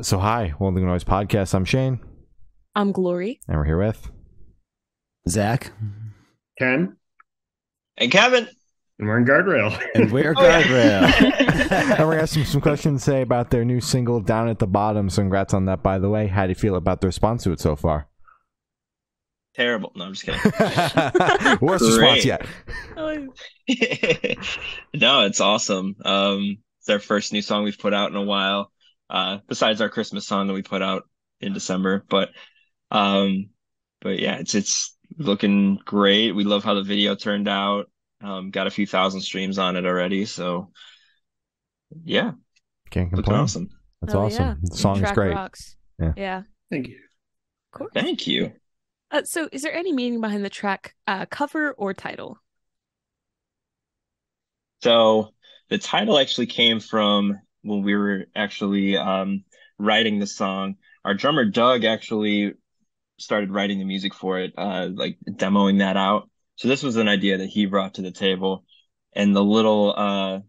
So hi, Holding Noise Podcast. I'm Shane. I'm Glory. And we're here with Zach. Ken. And Kevin. And we're in Guardrail. And we're Guardrail. And we're asking some questions to say about their new single, Down at the Bottom. So congrats on that, by the way. How do you feel about the response to it so far? Terrible. No, I'm just kidding. Worst response yet. No, it's awesome. It's our first new song we've put out in a while. Besides our Christmas song that we put out in December. But yeah, it's looking great. We love how the video turned out. Got a few thousand streams on it already. So yeah. Can't Looking complain. awesome. That's awesome. Yeah. The song is Track great. rocks. Yeah. Yeah. Thank you. Of course. Thank you. So is there any meaning behind the track cover or title? So the title actually came from when we were actually writing the song. Our drummer Doug actually started writing the music for it, like demoing that out. So this was an idea that he brought to the table, and the little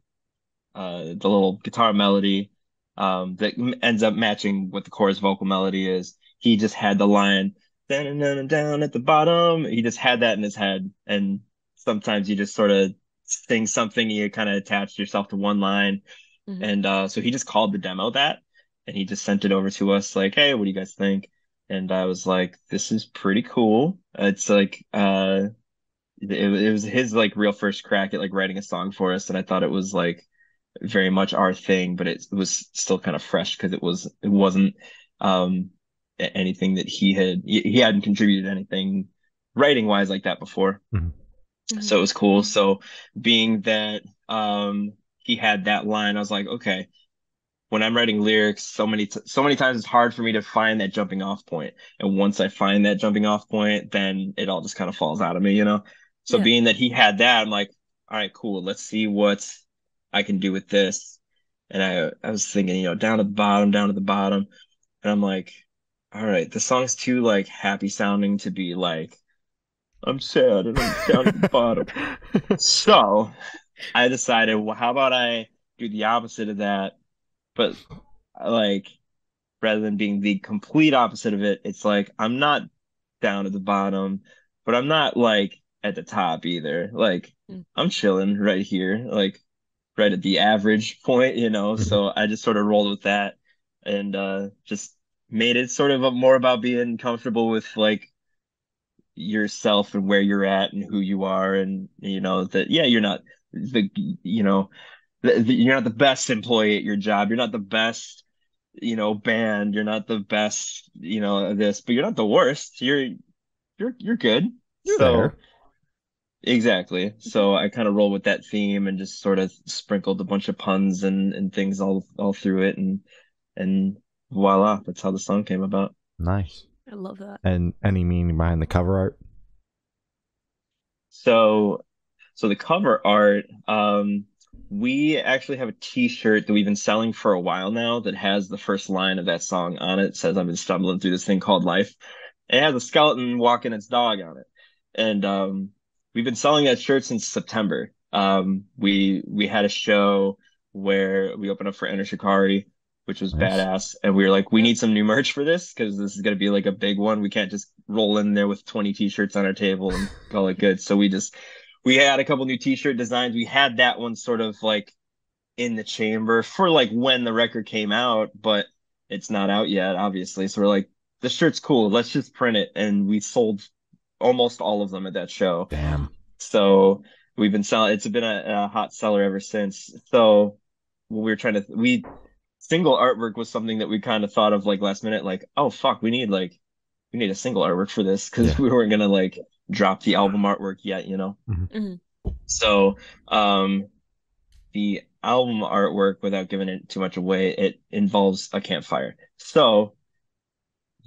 guitar melody that ends up matching what the chorus vocal melody is. He just had the line down at the bottom. He just had that in his head, and sometimes you just sort of sing something, you kind of attach yourself to one line. Mm-hmm. And so he just called the demo that, and he just sent it over to us like, hey, what do you guys think? And I was like, this is pretty cool. It's like it was his like real first crack at like writing a song for us, and I thought it was like very much our thing, but it was still kind of fresh because it wasn't anything that he hadn't contributed anything writing wise like that before. Mm-hmm. So it was cool. So being that he had that line, I was like, okay, when I'm writing lyrics, so many times it's hard for me to find that jumping off point. And once I find that jumping off point, then it all just kind of falls out of me, you know? So Yeah. being that he had that, I'm like, all right, cool. Let's see what I can do with this. And I was thinking, down to the bottom, down to the bottom. And I'm like, all right, the song's too like happy sounding to be like, I'm sad and I'm down at the bottom. So I decided, well, how about I do the opposite of that? But like, rather than being the complete opposite of it, it's like, I'm not down at the bottom, but I'm not like at the top either. Like, I'm chilling right here, like right at the average point, Mm-hmm. So I just sort of rolled with that and just made it sort of more about being comfortable with like yourself and where you're at and who you are, and that you're not you're not the best employee at your job, you're not the best band, you're not the best this, but you're not the worst, you're good. You're So there. exactly. So I kind of roll with that theme and just sort of sprinkled a bunch of puns and things all through it, and voila, that's how the song came about. Nice. I love that. And any meaning behind the cover art? So the cover art, we actually have a t-shirt that we've been selling for a while now that has the first line of that song on it. It says, I've been stumbling through this thing called life. It has a skeleton walking its dog on it. And we've been selling that shirt since September. We had a show where we opened up for Enter Shikari, which was Nice. badass. And we were like, we need some new merch for this because this is going to be like a big one. We can't just roll in there with 20 t-shirts on our table and call it good. So we had a couple new t-shirt designs. We had that one sort of like in the chamber for like when the record came out, but it's not out yet, obviously. So we're like, this shirt's cool. Let's just print it. And we sold almost all of them at that show. Damn. So we've been selling. It's been a hot seller ever since. So we were single artwork was something that we kind of thought of like last minute, like, oh fuck, we need a single artwork for this because we weren't gonna like drop the album artwork yet, Mm-hmm. Mm-hmm. So the album artwork, without giving it too much away, it involves a campfire. So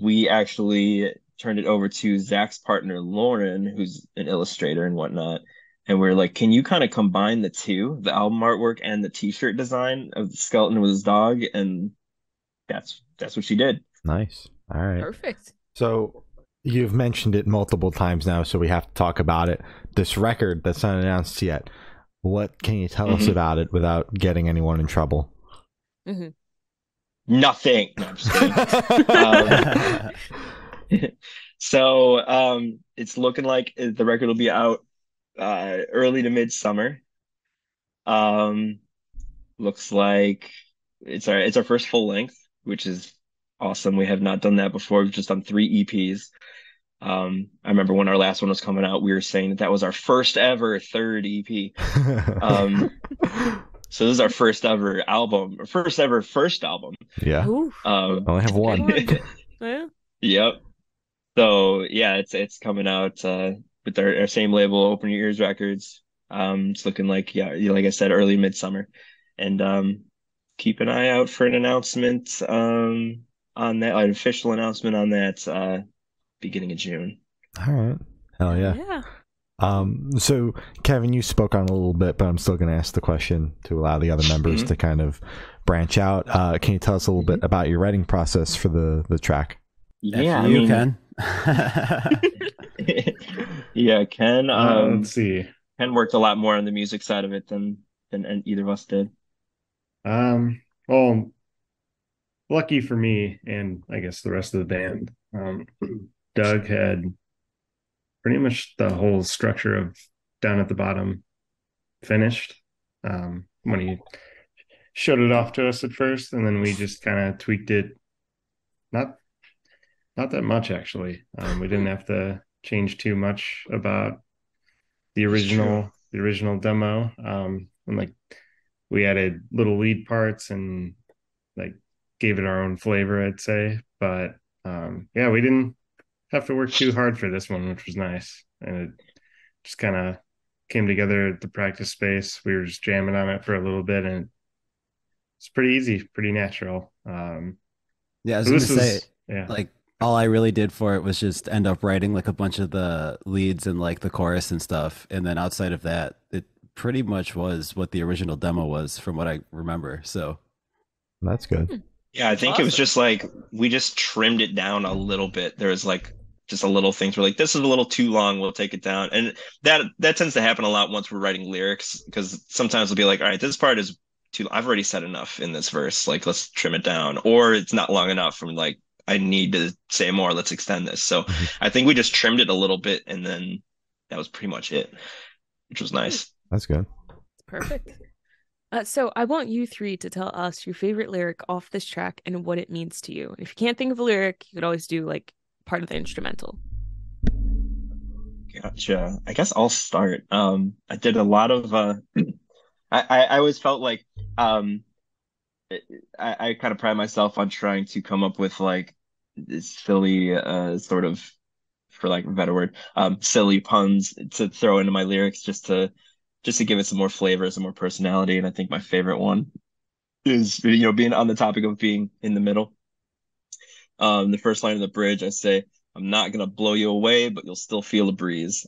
we actually turned it over to Zach's partner Lauren, who's an illustrator and whatnot. And we're like, can you kind of combine the two, the album artwork and the t-shirt design of the skeleton with his dog? And that's what she did. Nice. All right. Perfect. So you've mentioned it multiple times now, so we have to talk about it. This record that's not announced yet. What can you tell us about it without getting anyone in trouble? Mm-hmm. Nothing. No, I'm just kidding. Um, so it's looking like the record will be out early to midsummer. Um, looks like it's our first full length, which is awesome. We have not done that before. We've just done three EPs. I remember when our last one was coming out, we were saying that that was our first ever third EP. Um, so this is our first ever album, our first ever first album. Yeah. Ooh, I only have one. yeah. Yep. So yeah, it's coming out with our same label, Open Your Ears Records. It's looking like like I said, early midsummer, and keep an eye out for an announcement on that, an official announcement on that beginning of June. All right. Hell yeah. Yeah. So Kevin, you spoke on it a little bit, but I'm still going to ask the question to allow the other members to kind of branch out. Can you tell us a little bit about your writing process for the track? Yeah, After you can. yeah, Ken. Let's see. Ken worked a lot more on the music side of it than either of us did. Well, lucky for me, and I guess the rest of the band, Doug had pretty much the whole structure of Down at the Bottom finished when he showed it off to us at first, and then we just kind of tweaked it. Not not that much actually. We didn't have to change too much about It's true. the original demo. And like we added little lead parts and like gave it our own flavor, I'd say. But yeah, we didn't have to work too hard for this one, which was nice. And it just kind of came together at the practice space. We were just jamming on it for a little bit, and it's pretty easy, pretty natural. Yeah, I was So gonna this say, was, yeah, like, all I really did for it was just end up writing like a bunch of the leads and like the chorus and stuff, and then outside of that, it pretty much was what the original demo was, from what I remember. So That's good. Yeah, I think it was Awesome. just like we just trimmed it down a little bit. There was like just a little things where like this is a little too long, we'll take it down. And that tends to happen a lot once we're writing lyrics because sometimes we'll be like, all right, this part is too I've already said enough in this verse. Like let's trim it down. Or it's not long enough from like I need to say more, let's extend this. So Mhm. I think we just trimmed it a little bit and then that was pretty much it, which was Hmm, nice. That's good. perfect. So I want you three to tell us your favorite lyric off this track and what it means to you. If you can't think of a lyric, you could always do like part of the instrumental. Gotcha. I guess I'll start. I did a lot of I always felt like um I kind of pride myself on trying to come up with like this silly sort of for like a better word silly puns to throw into my lyrics just to give it some more flavor, some more personality. And I think my favorite one is being on the topic of being in the middle. The first line of the bridge I say, I'm not gonna blow you away, but you'll still feel a breeze.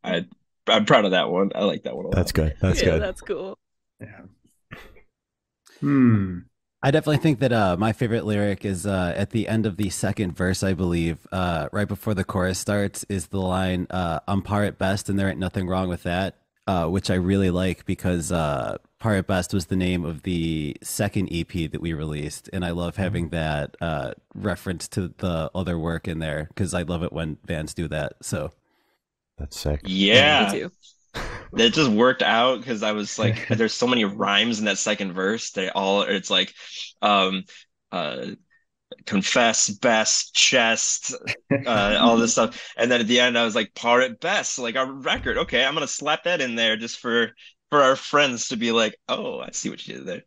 I I'm proud of that one. I like that one a That's lot. good. That's Yeah, good. that's cool. yeah. Hmm. I definitely think that my favorite lyric is at the end of the second verse, I believe, right before the chorus starts, is the line, I'm par at best and there ain't nothing wrong with that, which I really like because par at best was the name of the second EP that we released. And I love having that reference to the other work in there because I love it when bands do that. So, That's sick. Me Yeah. too. That just worked out because I was like, there's so many rhymes in that second verse. It's like, um, uh, confess, best, chest, all this stuff. And then at the end, I was like, par at best, like our record. Okay, I'm gonna slap that in there just for our friends to be like, oh, I see what you did there.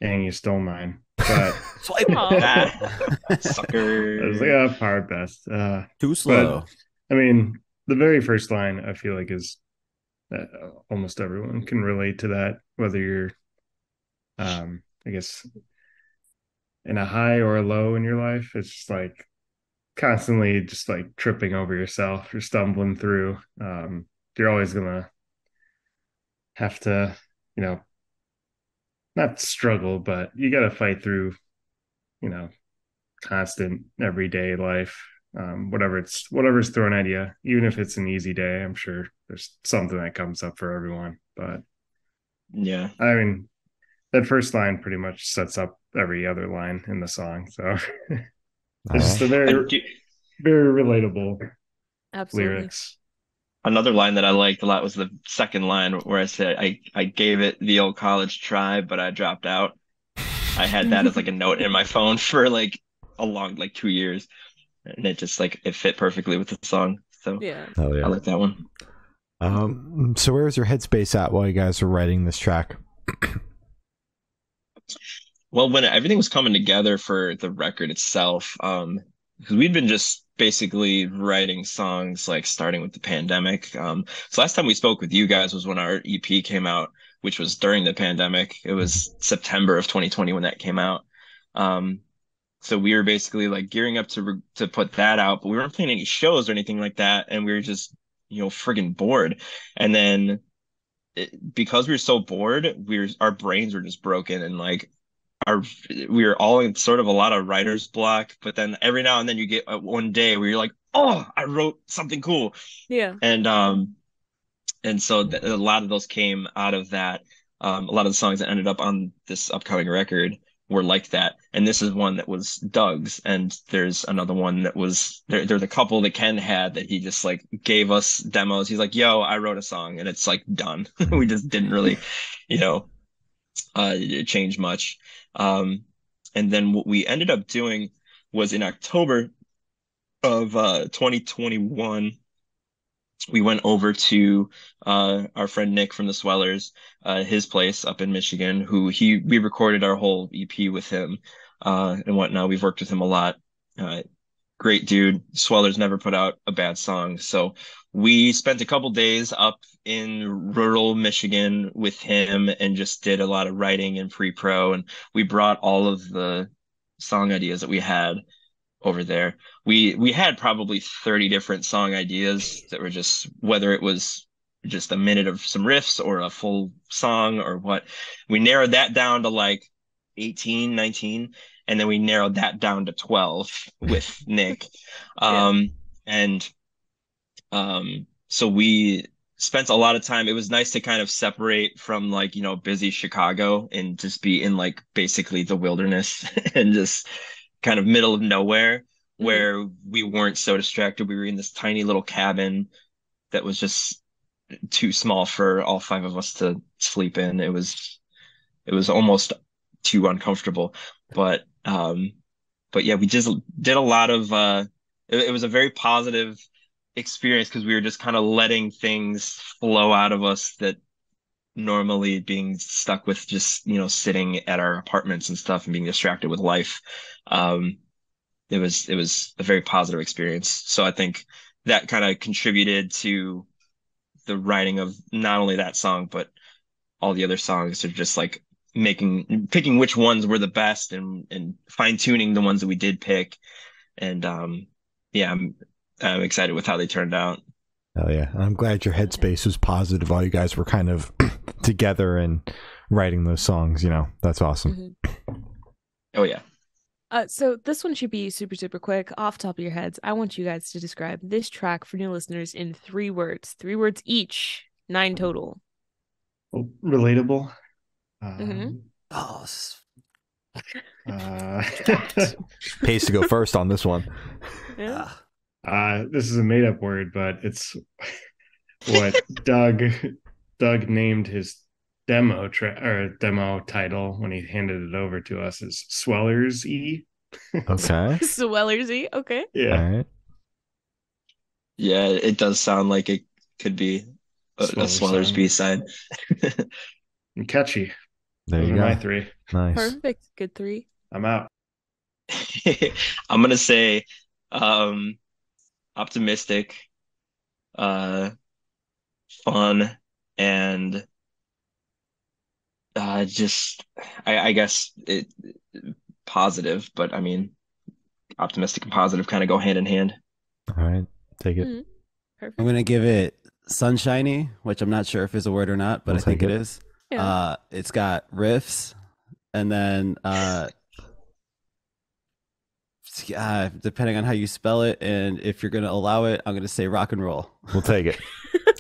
And you stole mine. But Swipe. Aw. Ah, I was like, sucker. par best. Too But slow. I mean, the very first line I feel like is almost everyone can relate to that, whether you're, I guess, in a high or a low in your life. It's just like constantly just like tripping over yourself or stumbling through. You're always gonna have to, you know, not struggle, but you got to fight through, you know, constant everyday life. Whatever's thrown at you, even if it's an easy day, I'm sure there's something that comes up for everyone. But Yeah. I mean, that first line pretty much sets up every other line in the song. So All it's just right. a very, do, very relatable Absolutely. lyrics. another line that I liked a lot was the second line where I said I gave it the old college try, but I dropped out. I had that as like a note in my phone for like a long like 2 years, and it just like it fit perfectly with the song. So Yeah. Oh I yeah. like that one. So where was your headspace at while you guys were writing this track? Well, when everything was coming together for the record itself, because we'd been just basically writing songs like starting with the pandemic. So last time we spoke with you guys was when our EP came out, which was during the pandemic. It was September of 2020 when that came out. Um, so we were basically like gearing up to put that out, but we weren't playing any shows or anything like that, and we were just, friggin' bored. And then because we were so bored, our brains were just broken, and like our we were all in sort of a lot of writer's block. But then every now and then you get one day where you're like, oh, I wrote something cool, Yeah. and so a lot of those came out of that. A lot of the songs that ended up on this upcoming record were like that. And this is one that was Doug's. And there's another one that was there's a couple that Ken had that he just like gave us demos. He's like, yo, I wrote a song and it's like done. We just didn't really, you know, change much. And then what we ended up doing was in October of 2021, we went over to our friend Nick from the Swellers, his place up in Michigan, we recorded our whole EP with him and whatnot. We've worked with him a lot. Uh, Great dude. Swellers never put out a bad song. So we spent a couple days up in rural Michigan with him and just did a lot of writing and pre-pro. And we brought all of the song ideas that we had over there. We had probably 30 different song ideas that were just whether it was just a minute of some riffs or a full song or what. We narrowed that down to like 18, 19, and then we narrowed that down to 12 with Nick. Yeah. And so we spent a lot of time. It was nice to kind of separate from like, busy Chicago and just be in like basically the wilderness and just kind of middle of nowhere where we weren't so distracted. We were in this tiny little cabin that was just too small for all five of us to sleep in. It was almost too uncomfortable. But yeah, we just did a lot of it was a very positive experience because we were just kind of letting things flow out of us that normally being stuck with just, sitting at our apartments and stuff and being distracted with life. It was a very positive experience. So I think that kind of contributed to the writing of not only that song, but all the other songs are just like picking which ones were the best and fine tuning the ones that we did pick. And yeah, I'm excited with how they turned out. Oh yeah, I'm glad your headspace was positive while you guys were kind of together and writing those songs. That's awesome. Oh yeah. So this one should be super, super quick. Off the top of your heads, I want you guys to describe this track for new listeners in 3 words. 3 words each, 9 total. Relatable. Oh, Pays to go first on this one. Yeah. This is a made-up word, but it's what Doug named his demo title when he handed it over to us is Swellers E. Okay. Swellersy, okay. Yeah. All right. Yeah, it does sound like it could be a Swellers B-side. And catchy. There Those you are go. my 3. Nice. Perfect. Good 3. I'm out. I'm gonna say optimistic, fun, and just I guess it positive, but I mean optimistic and positive kind of go hand in hand. All right. Take it. Perfect. I'm gonna give it sunshiny, which I'm not sure if is a word or not, but We'll I think take it it. is. Yeah. It's got riffs, and then depending on how you spell it, and if you're gonna allow it, I'm gonna say rock and roll. We'll take it.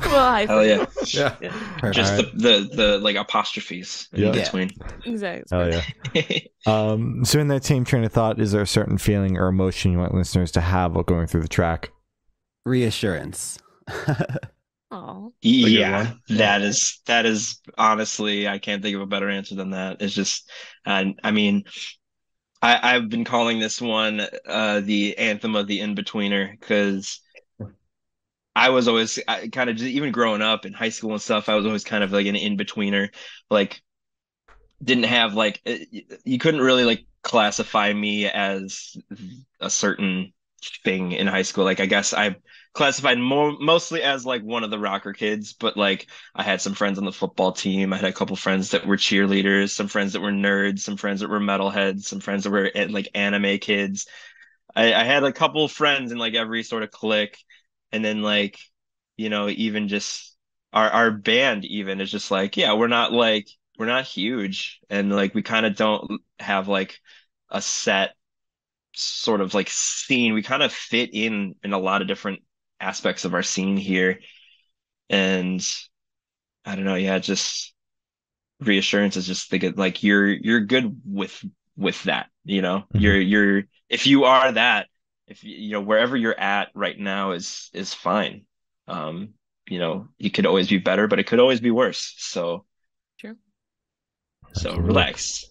Well, I Hell yeah. Yeah. Yeah, Just All right. the like apostrophes in Yeah. between. exactly. Hell yeah. So in that same train of thought, is there a certain feeling or emotion you want listeners to have while going through the track? Reassurance. Oh, Yeah, one. that is honestly, I can't think of a better answer than that. It's just, I mean, I've been calling this one the anthem of the in-betweener because I was always kind of just even growing up in high school and stuff, I was always kind of like an in-betweener. Like didn't have like you couldn't really like classify me as a certain thing in high school. Like I guess I classified mostly as like one of the rocker kids, but like I had some friends on the football team. I had a couple friends that were cheerleaders, some friends that were nerds, some friends that were metalheads, some friends that were like anime kids. I had a couple friends in like every sort of clique, and then like even just our band even is just like yeah we're not huge and like we kind of don't have like a set sort of like scene. We kind of fit in a lot of different aspects of our scene here, and I don't know, yeah, just reassurance is just thinking like you're good with that, you're if you are that, if wherever you're at right now is fine. um you could always be better, but it could always be worse, so true. Absolutely. relax.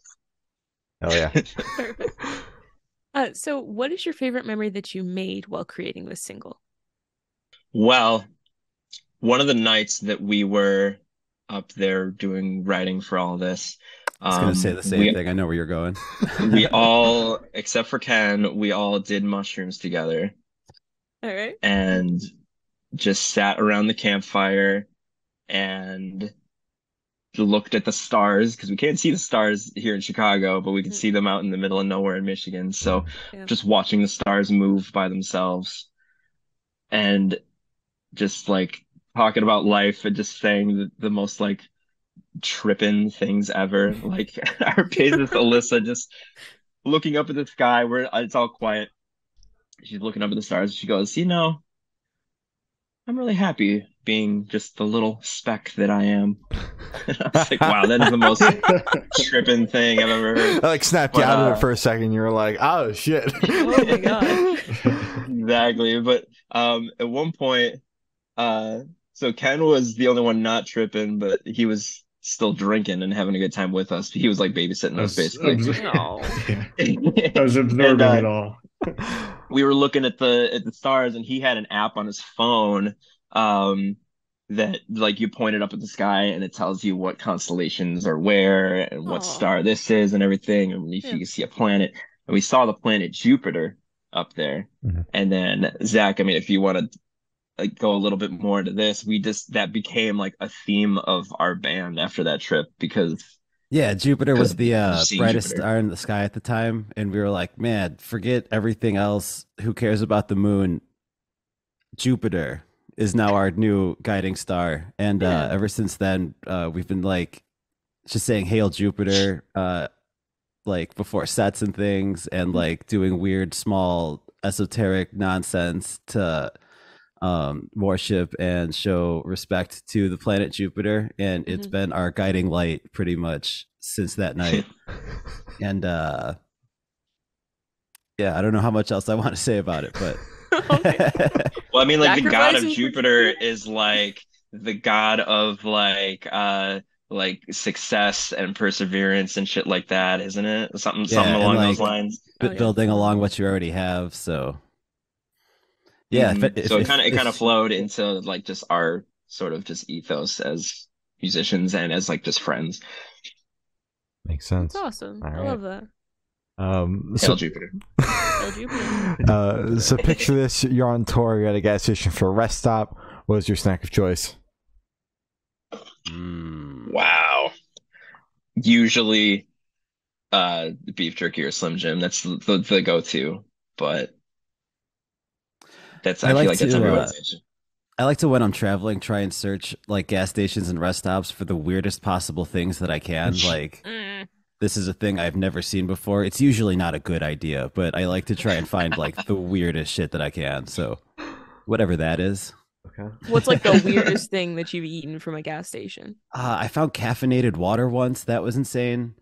Hell yeah. Perfect. So what is your favorite memory that you made while creating this single? Well, one of the nights that we were up there doing writing for all this, I was going to say the same thing. I know where you're going. we all, except for Ken, we all did mushrooms together All right. and just sat around the campfire and looked at the stars because we can't see the stars here in Chicago, but we can see them out in the middle of nowhere in Michigan. So Yeah. just watching the stars move by themselves and just like talking about life and just saying the most like tripping things ever. Like our bassist Alyssa just looking up at the sky where it's all quiet. She's looking up at the stars. She goes, I'm really happy being just the little speck that I am. I was like, wow, that is the most tripping thing I've ever heard. I like snapped you out of it for a second. You were like, oh shit. Oh my god. Exactly. But at one point, so Ken was the only one not tripping, but he was still drinking and having a good time with us. He was like babysitting us basically. No. I was absorbing it all. We were looking at the stars, and he had an app on his phone that like you point it up at the sky and it tells you what constellations are where and what star this is and everything, and if you can see a planet. And we saw the planet Jupiter up there. Mm-hmm. And then Zach, I mean, if you want to like go a little bit more into this, that became like a theme of our band after that trip because yeah, Jupiter was the brightest Jupiter. star in the sky at the time, and we were like, man, forget everything else. Who cares about the moon? Jupiter is now our new guiding star, and ever since then, we've been like just saying "Hail Jupiter," like before sets and things, and like doing weird, small, esoteric nonsense to worship and show respect to the planet Jupiter, and it's been our guiding light pretty much since that night. And yeah, I don't know how much else I want to say about it, but well, I mean, like the god of Sacrificing for Jupiter is like the god of like success and perseverance and shit like that, isn't it? Something along those lines. Building along what you already have, so yeah. So it kind of flowed into like just our sort of just ethos as musicians and as like just friends. Makes sense. That's awesome. All I right. love that. Hail Jupiter. Hail Jupiter. So picture this: you're on tour, you're at a gas station for a rest stop. What was your snack of choice? Wow. Usually, beef jerky or Slim Jim. That's the go-to, but I feel like that's everyone's answer. I like to, when I'm traveling, try and search like gas stations and rest stops for the weirdest possible things that I can. Like, this is a thing I've never seen before. It's usually not a good idea, but I like to try and find like the weirdest shit that I can. So, whatever that is. Okay. What's like the weirdest thing that you've eaten from a gas station? I found caffeinated water once. That was insane.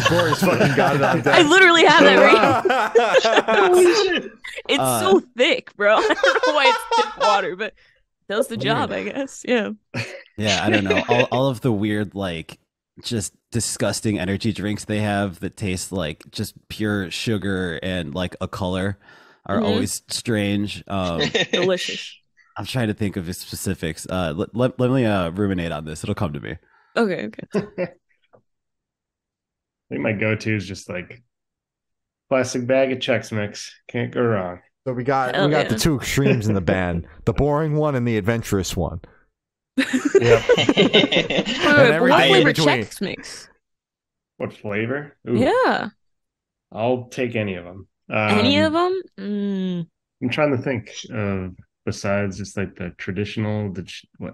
Boris fucking got it on deck. I literally have that right. Holy shit. It's so thick, bro. I don't know why it's thick water, but does the job, I guess. Yeah. Yeah, I don't know. All of the weird, like, just disgusting energy drinks they have that taste like just pure sugar and like a color are always strange. Delicious. I'm trying to think of the specifics. Let me ruminate on this. It'll come to me. Okay. I think my go-to is just like plastic bag of Chex Mix. Can't go wrong. So we got yeah. the two extremes in the band: the boring one and the adventurous one. Yep. Wait, And what everything in flavor between. Chex Mix? What flavor? Ooh, Yeah. I'll take any of them. Any of them? Mm. I'm trying to think besides just like the traditional,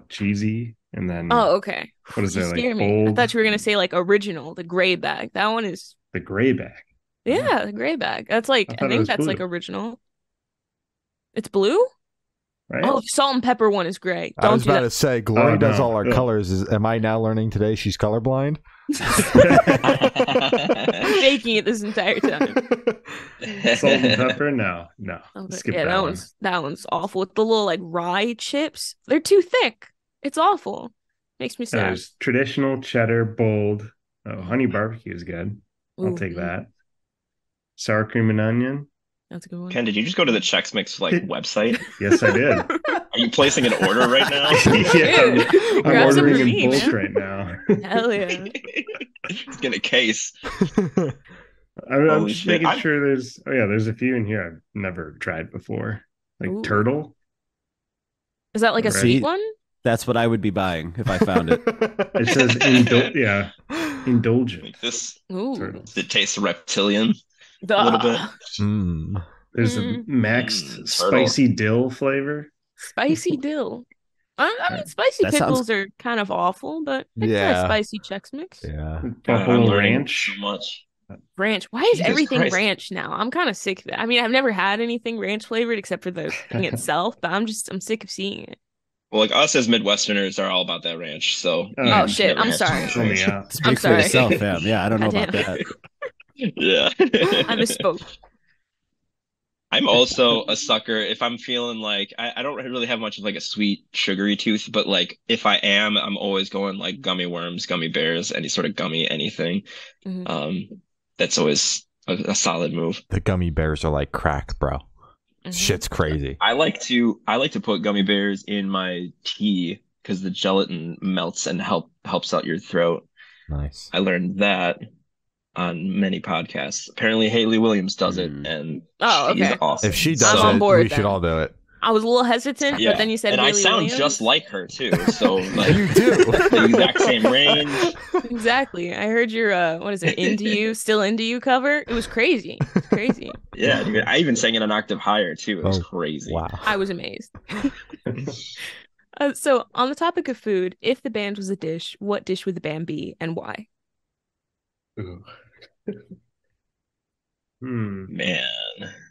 cheesy, and then Oh, okay. what is You there, like scare me. I bold? thought you were gonna say like original, the gray bag. That one is The gray bag. the gray bag. That's like I I thought it think was that's like blue. original. It's blue? Right? Oh, salt and pepper one is gray. I Don't was do about that. to say, Glory Oh, does no. all our Ugh. colors. Am I now learning today she's colorblind? I'm faking it this entire time. Salt and pepper? No. Okay. Skip Yeah, that one. that one's awful. With the little like rye chips. They're too thick. It's awful. Makes me sad. There's traditional, cheddar, bold. Oh, honey barbecue is good. I'll Ooh, take that. Sour cream and onion. That's a good one. Ken, did you just go to the Chex Mix like website? Yes, I did. Are you placing an order right now? Yeah, I'm Grab some ordering for in me, bulk man. right now. Hell yeah. Let's get a case. I'm Holy just shit. making sure there's a few in here I've never tried before. Like Ooh. turtle. Is that like a Right. sweet one? That's what I would be buying if I found it. It says indulgent Like this, Ooh. turtles. it tastes reptilian. Duh. little bit. Mm. There's a Mm. maxed Turtle. spicy dill flavor. Spicy dill. I mean, spicy That sounds- pickles are kind of awful, but I can try Yeah. spicy Chex Mix. Yeah. God, I'm Buffalo learning ranch. so much. Ranch. Why is Jesus everything Christ. ranch now? I'm kind of sick of that. I mean, I've never had anything ranch flavored except for the thing itself, but I'm sick of seeing it. Well, like us as Midwesterners are all about that ranch. So Oh, shit, never I'm had sorry. too much Fill me ranch. out. Speak for sorry. yourself, fam. Yeah, I don't know about Goddamn. that. Yeah. I misspoke. I'm also a sucker if I'm feeling like I don't really have much of like a sweet sugary tooth, but like if I am, I'm always going like gummy worms, gummy bears, any sort of gummy anything. Mhm. That's always a solid move. The gummy bears are like crack, bro. Mhm. Shit's crazy. I like to put gummy bears in my tea because the gelatin melts and helps out your throat. Nice. I learned that on many podcasts. Apparently Haley Williams does it, and Oh, she's okay. awesome. If she I'm does on it, board we should then. all do it. I was a little hesitant, Yeah, but then you said and I Haley sound Williams. just like her too. So like You do. the exact same range. Exactly. I heard your what is it, Into You, Still Into You cover. It was crazy. It's crazy. Yeah, dude, I even sang it an octave higher too. It was Oh, crazy. Wow. I was amazed. So on the topic of food, if the band was a dish, what dish would the band be and why? Ooh. Man.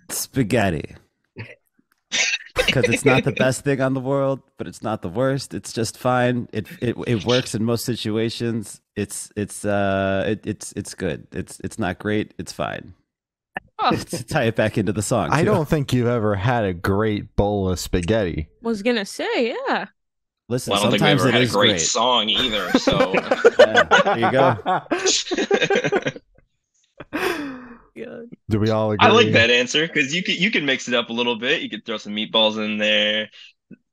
Spaghetti. Because it's not the best thing on the world, but it's not the worst. It's just fine. It works in most situations. It's good. It's not great. It's fine. Oh, To tie it back into the song. I too. don't think you've ever had a great bowl of spaghetti. was gonna say, yeah. Listen. Well, I don't think we Sometimes ever it had a is great great. song either. So Yeah, there you go. God. Do we all agree? I like that answer because you can mix it up a little bit. You could throw some meatballs in there,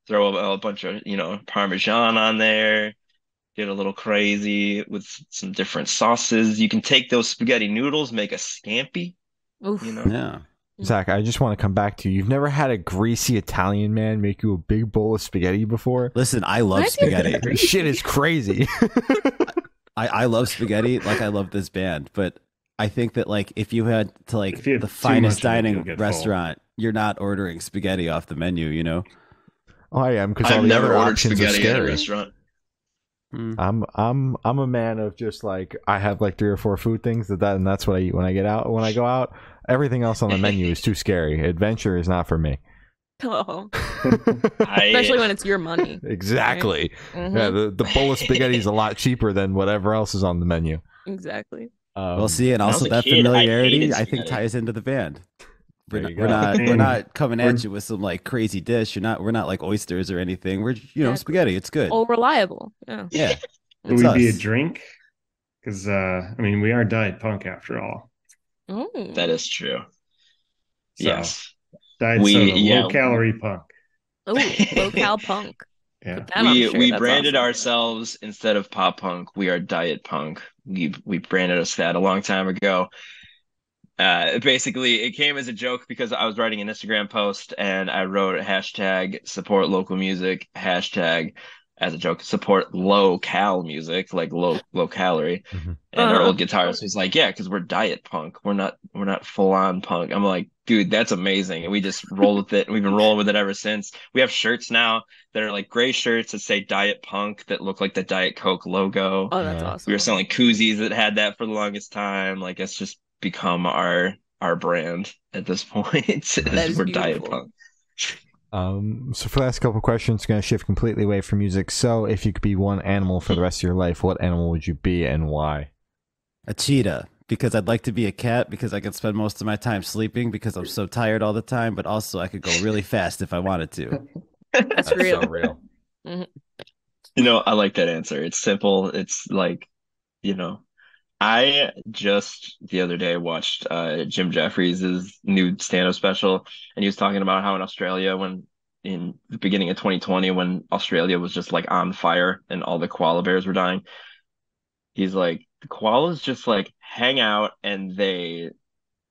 throw a bunch of Parmesan on there, get a little crazy with some different sauces. You can take those spaghetti noodles, make a scampi. Oof. You know, Yeah. Zach, I just want to come back to you. You've never had a greasy Italian man make you a big bowl of spaghetti before? Listen, I love Why is it spaghetti. greasy? Shit is crazy. I love spaghetti like I love this band, but I think that like if you had to like If you have the too finest much of it, dining you'll get full. restaurant, you're not ordering spaghetti off the menu, you know? I am, because all I've the never other ordered options are spaghetti at a scary. restaurant. I'm a man of just like I have like 3 or 4 food things and that's what I eat when I go out. Everything else on the menu is too scary. Adventure is not for me. Oh, I especially when it's your money. Exactly. Mhm. Yeah, the bowl of spaghetti is a lot cheaper than whatever else is on the menu. Exactly. We'll see, and when I was also a that kid, I hated familiarity I think spaghetti. ties into the band. We're There not, you we're go. not we're And not coming at we're you with some like crazy dish. We're not like oysters or anything. We're Exactly. spaghetti. It's good. All reliable. Yeah. Yeah, Will it's we be a us. drink? Because I mean, we are Diet Punk after all. Oh. That is true. So Yes. diet We soda, low yeah. calorie punk. Oh, low-cal punk. Yeah. Put that on a shirt. We That's branded awesome. ourselves instead of pop punk, we are diet punk. We branded us that a long time ago. Basically, it came as a joke because I was writing an Instagram post and I wrote hashtag support local music, hashtag as a joke, support low cal music, like low calorie. Mhm. And our old guitarist was like, yeah, because we're diet punk. We're not full on punk. I'm like, dude, that's amazing. And we just roll with it. And we've been rolling with it ever since. We have shirts now that are like gray shirts that say diet punk that look like the Diet Coke logo. Oh, that's Yeah. We were awesome. selling koozies that had that for the longest time. Like it's just become our brand at this point. That Is is we're Diet beautiful. Punk. So for the last couple of questions, going to shift completely away from music. So if you could be one animal for the rest of your life, what animal would you be and why? A cheetah, because I'd like to be a cat because I could spend most of my time sleeping because I'm so tired all the time, but also I could go really fast if I wanted to. That's real. so real. Mhm. You know, I like that answer. It's simple. It's like, you know, I just the other day watched Jim Jeffries' new stand-up special, and he was talking about how in Australia, when in the beginning of 2020, when Australia was just like on fire and all the koala bears were dying, he's like, the koalas just like hang out and they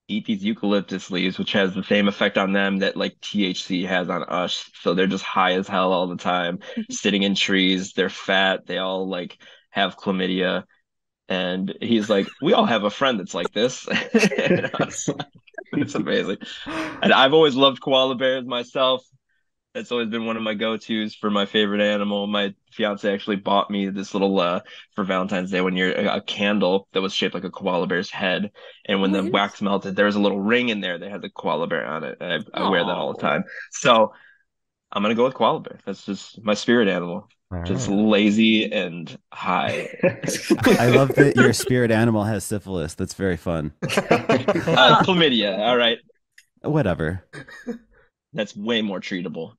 eat these eucalyptus leaves, which has the same effect on them that like THC has on us. So they're just high as hell all the time, sitting in trees. They're fat. They all like have chlamydia. And he's like, we all have a friend that's like this. And I was like, it's amazing. And I've always loved koala bears myself. That's always been one of my go-tos for my favorite animal. My fiance actually bought me this little for Valentine's Day one year a candle that was shaped like a koala bear's head. And when the What? wax melted, there was a little ring in there that had the koala bear on it. And I wear that all the Oh, time. So I'm gonna go with koala bear. That's just my spirit animal. All Just right. lazy and high. I love that your spirit animal has syphilis. That's very fun. Chlamydia. All right. Whatever. That's way more treatable.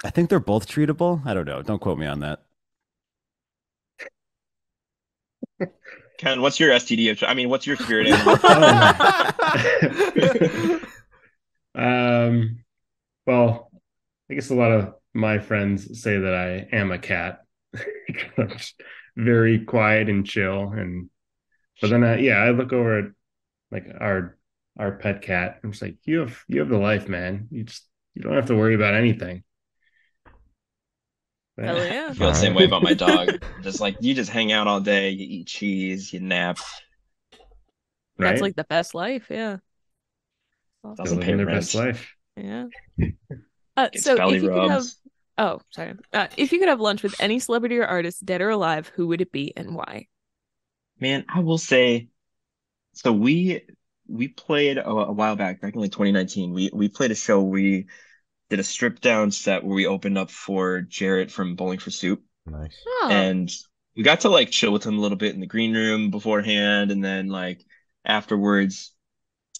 I think they're both treatable. I don't know. Don't quote me on that. Ken, what's your STD? I mean, what's your spirit animal? Well, I guess a lot of my friends say that I am a cat. I'm just very quiet and chill, and but then yeah, I look over at like our pet cat. I'm just like, you have the life, man. You don't have to worry about anything. hell But, yeah. I feel the same way about my dog. Just like you just hang out all day, you eat cheese, you nap. That's right? like the best life. Yeah. They're Doesn't pay living their best rent. life. Yeah. Gets So belly if you could have, rubs. oh, sorry. If you could have lunch with any celebrity or artist, dead or alive, who would it be and why? Man, I will say, so we played a while back in like 2019. We played a show. We did a stripped down set where we opened up for Jarrett from Bowling for Soup. Nice. Oh, And we got to like chill with him a little bit in the green room beforehand, and then like afterwards,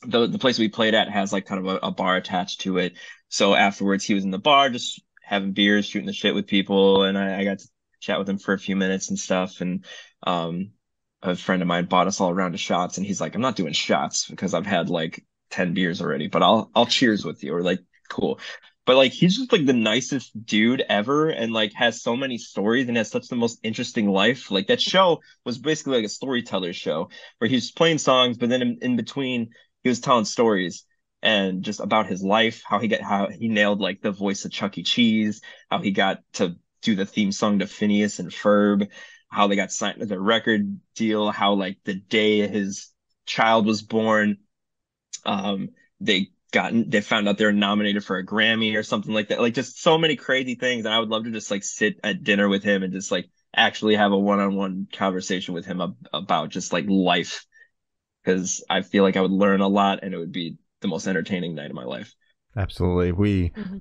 the place we played at has like kind of a bar attached to it. So afterwards, he was in the bar just having beers, shooting the shit with people, and I got to chat with him for a few minutes and stuff. And um, a friend of mine bought us all a round of shots, and he's like, "I'm not doing shots because I've had like 10 beers already, but I'll cheers with you," or like, "Cool." But like he's just like the nicest dude ever and like has so many stories and has such the most interesting life. Like that show was basically like a storyteller show where he was playing songs, but then in between he was telling stories and just about his life, how he nailed like the voice of Chuck E. Cheese, how he got to do the theme song to Phineas and Ferb, how they got signed to the record deal, how like the day his child was born, um, they found out they were nominated for a Grammy or something like that. Like just so many crazy things. And I would love to just like sit at dinner with him and just like actually have a one-on-one conversation with him about just like life. Because I feel like I would learn a lot and it would be the most entertaining night of my life. Absolutely.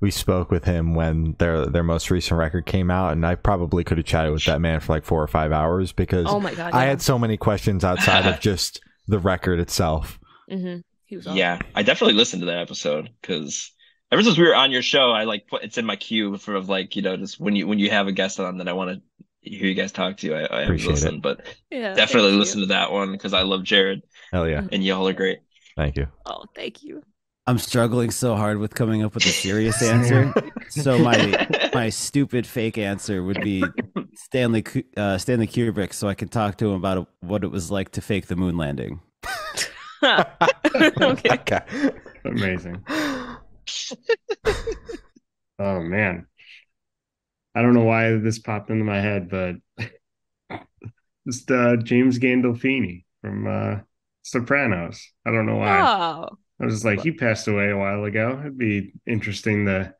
We spoke with him when their most recent record came out, and I probably could have chatted with that man for like 4 or 5 hours because Oh my God, I yeah. had so many questions outside of just the record itself. He was awesome. Yeah, I definitely listened to that episode because ever since we were on your show, I like put it's in my queue for of like, just when you have a guest on that I want to hear you guys talk to. I always Appreciate listen, it. but Yeah, definitely thank listen you. to that one because I love Jared Hell yeah. and y'all are great. Thank you. Oh, thank you. I'm struggling so hard with coming up with a serious answer. So my stupid fake answer would be Stanley Kubrick, so I can talk to him about what it was like to fake the moon landing. Okay. Amazing. Oh man, I don't know why this popped into my head, but just James Gandolfini from Sopranos. I don't know why. Oh, I was just like, he passed away a while ago. It'd be interesting to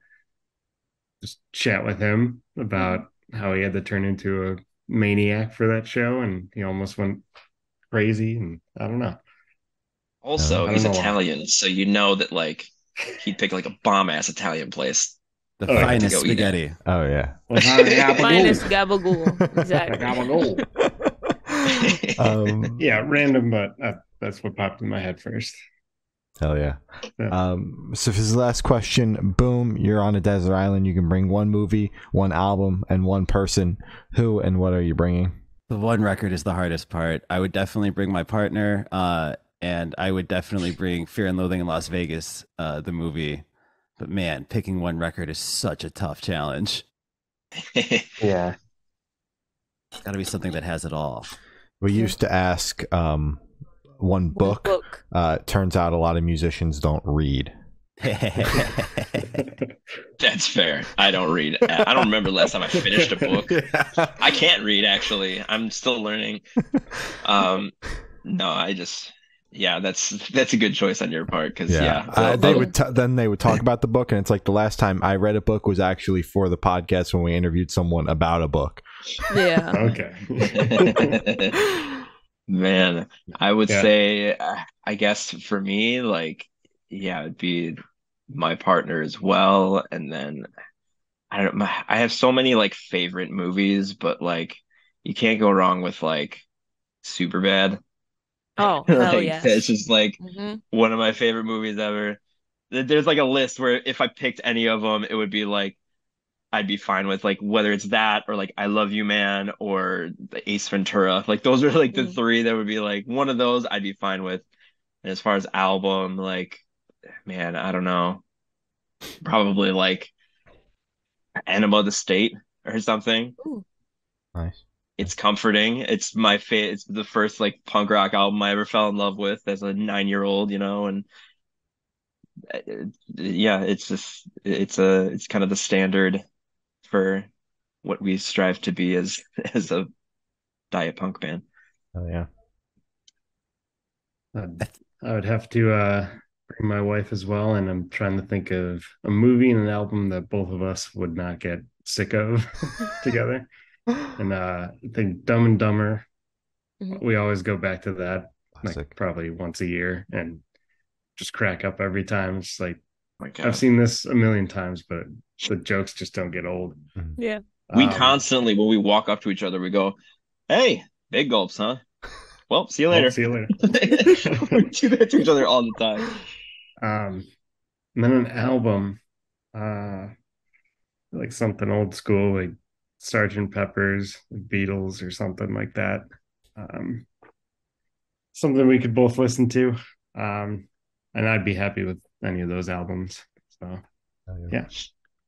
just chat with him about how he had to turn into a maniac for that show, and he almost went crazy. And I don't know. Also, I don't he's know why. Italian, so you know that like he'd pick like a bomb ass Italian place. The Oh, yeah. finest To go eat it. spaghetti. Oh yeah. finest gabagool. Exactly. Yeah, random, but that's what popped in my head first. Hell yeah. Yeah. So for his last question, boom, you're on a desert island. You can bring one movie, one album, and one person. Who and what are you bringing? The one record is the hardest part. I would definitely bring my partner, and I would definitely bring Fear and Loathing in Las Vegas, the movie. But man, picking one record is such a tough challenge. Yeah. It's got to be something that has it all. We used to ask one book. Turns out a lot of musicians don't read. That's fair. I don't read. I don't remember the last time I finished a book. I can't read actually. I'm still learning. No, that's a good choice on your part because they would talk about the book, and it's like the last time I read a book was actually for the podcast when we interviewed someone about a book. Yeah. Okay. Man, I would say, I guess for me, like, it'd be my partner as well. And then I don't know, I have so many like favorite movies, but like you can't go wrong with like Superbad. Oh, hell Like yes. that's just like Mhm. one of my favorite movies ever. There's like a list where if I picked any of them, it would be like I'd be fine with like whether it's that or like I Love You Man or the Ace Ventura. Like those are like the three that would be like one of those I'd be fine with. And as far as album, like man, I don't know. Probably like Enema of the State or something. Ooh. Nice. It's comforting. It's my favorite. It's the first like punk rock album I ever fell in love with as a 9-year-old, and it's just it's kind of the standard for what we strive to be as as a diet punk band. Oh yeah. I would have to bring my wife as well, and I'm trying to think of a movie and an album that both of us would not get sick of together. And I think Dumb and Dumber, we always go back to that, like probably once a year, and just crack up every time. It's like, I've seen this a million times, but the jokes just don't get old. Yeah. We constantly, when we walk up to each other, we go, "Hey, big gulps, huh? Well, see you later." See you later. We do that to each other all the time. And then an album, like something old school, like Sgt. Pepper's, like Beatles, or something like that. Something we could both listen to. And I'd be happy with any of those albums. So, yeah.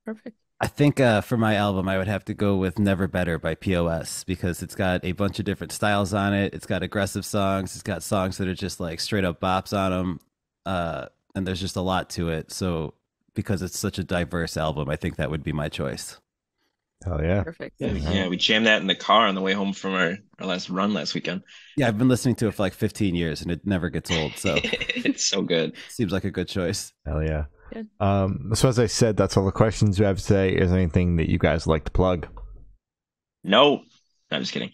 Perfect. I think for my album, I would have to go with Never Better by POS because it's got a bunch of different styles on it. It's got aggressive songs. It's got songs that are just like straight up bops on them. And there's just a lot to it. So because it's such a diverse album, I think that would be my choice. Hell yeah. Perfect. Yeah, we jammed that in the car on the way home from our last run last weekend. Yeah, I've been listening to it for like 15 years and it never gets old. So it's so good. Seems like a good choice. Hell yeah. Good. So as I said, that's all the questions we have today. Is there anything that you guys like to plug? No, I'm just kidding.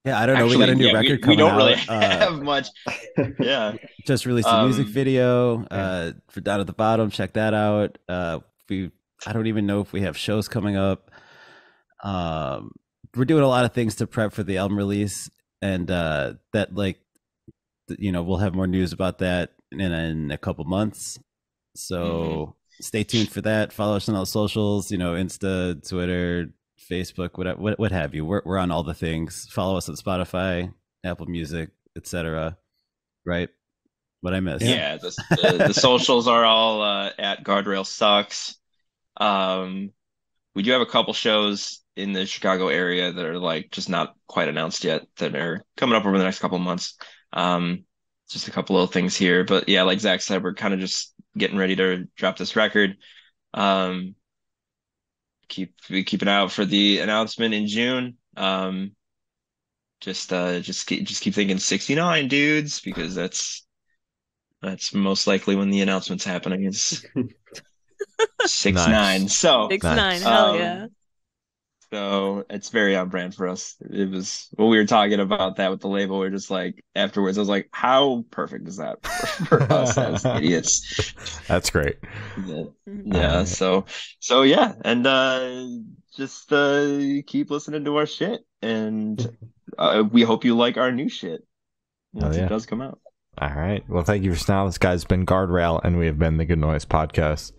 Yeah, I don't know. We Actually, got a new yeah, record we coming don't really out. have much. Yeah. Just released a music Um, video yeah. for Down at the Bottom. Check that out. I don't even know if we have shows coming up. We're doing a lot of things to prep for the album release, and that like we'll have more news about that in a couple months. So stay tuned for that. Follow us on all socials. Insta, Twitter, Facebook, what have you. We're on all the things. Follow us on Spotify, Apple Music, etc. Right? What I missed? yeah, the socials are all at Guardrail Sucks. We do have a couple shows in the Chicago area that are like just not quite announced yet that are coming up over the next couple of months. Just a couple of things here, but yeah, like Zach said, we're kind of just getting ready to drop this record. Keep an eye out for the announcement in June. Just keep thinking 69 dudes, because that's most likely when the announcement's happening. It's 6'9". Nice. So 6'9", hell yeah. so it's very on brand for us. It was when we were talking about that with the label, we are just like afterwards, I was like, how perfect is that for us as idiots? That's great. Yeah. Right. So yeah, and just keep listening to our shit, and we hope you like our new shit once it does come out. All right. Well, thank you for now. This guy's been Guardrail, and we have been the Good Noise Podcast.